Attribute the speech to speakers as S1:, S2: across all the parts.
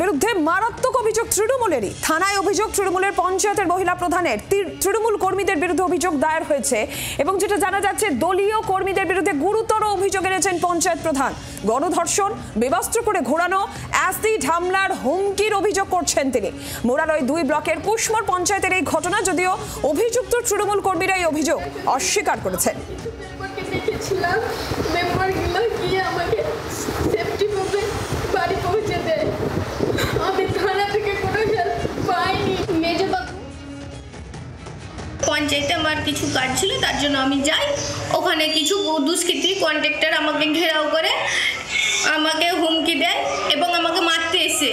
S1: বিরুদ্ধে মারাত্মক অভিযোগ তৃণমূলেরই। থানায় অভিযোগ তৃণমূলের পঞ্চায়েতের মহিলা প্রধানের। তৃণমূল কর্মীদের বিরুদ্ধে অভিযোগ দায়ের হয়েছে এবং যেটা জানা যাচ্ছে দলীয় কর্মীদের বিরুদ্ধে গুরুতর অভিযোগ এনেছেন পঞ্চায়েত প্রধান। গণধর্ষণ, বেবস্ত্র করে ঘোরানো, অ্যাসিড হামলার হুমকির অভিযোগ করছেন তিনি। মোরালয় 2 ব্লকের কুশমোর পঞ্চায়েতের এই ঘটনা, যদিও অভিযুক্ত তৃণমূল কর্মীরা এই অভিযোগ অস্বীকার করেছেন।
S2: পঞ্চায়েতে আমার কিছু কাজ ছিল, তার জন্য আমি যাই। ওখানে কিছু দুষ্কৃতী কন্ট্রাক্টর আমাকে ঘেরাও করে আমাকে হুমকি দেয় এবং আমাকে মারতে এসে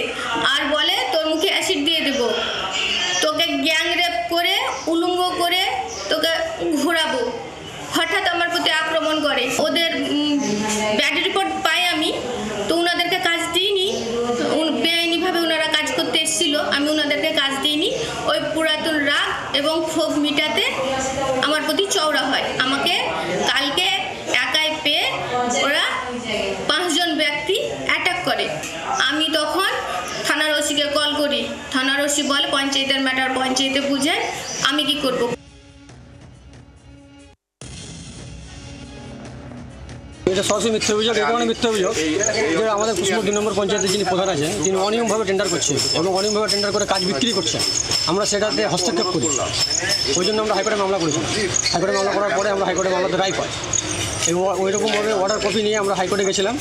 S2: আর বলে তোর মুখে অ্যাসিড দিয়ে দেবো, তোকে গ্যাং রেপ করে উলঙ্গ করে তোকে ঘোরাবো। হঠাৎ আমার প্রতি আক্রমণ করে। ওদের ব্যাড রিপোর্ট পাই আমি, তো ওনাদেরকে কাজ দিইনি। বেআইনিভাবে ওনারা কাজ করতে এসেছিল, আমি ওনাদেরকে কাজ দিইনি। ওই পুরাতন রাগ এবং ক্ষোভ মিটাতে আমার প্রতি চওড়া হয়। আমাকে কালকে একাই পেয়ে ওরা 5 জন ব্যক্তি অ্যাটাক করে। আমি তখন থানার ওসিকে কল করি। থানার ওসি বলে পঞ্চায়েতের ম্যাটার পঞ্চায়েতে বুঝে, আমি কি করব।
S3: এটা সরাসরি মিথ্যা অভিযোগ। এই কারণে মিথ্যা অভিযোগ যে আমাদের কুশমোর 2 নম্বর পঞ্চায়েতের যিনি প্রধান আছেন তিনি অনিয়মভাবে টেন্ডার করছেন এবং অনিয়মভাবে টেন্ডার করে কাজ বিক্রি করছেন। আমরা সেটাতে হস্তক্ষেপ করি, ওই জন্য আমরা হাইকোর্টে মামলা করেছিলাম। হাইকোর্টে মামলা করার পরে আমরা হাইকোর্টে মামলাতে রায় পাই এবং ওইরকমভাবে অর্ডার কপি নিয়ে আমরা হাইকোর্টে গেছিলাম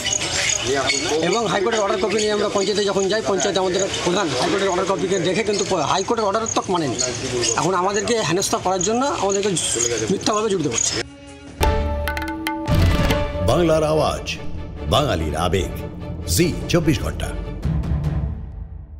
S3: এবং হাইকোর্টের অর্ডার কপি নিয়ে আমরা পঞ্চায়েতে যখন যাই, পঞ্চায়েতে আমাদের প্রধান হাইকোর্টের অর্ডার কপিকে দেখে কিন্তু হাইকোর্টের অর্ডার তক মানেনি। এখন আমাদেরকে হেনস্থা করার জন্য আমাদেরকে মিথ্যাভাবে জড়িত করছে।
S4: বাংলার আওয়াজ, বাঙালির আবেগ, জি 24 ঘন্টা।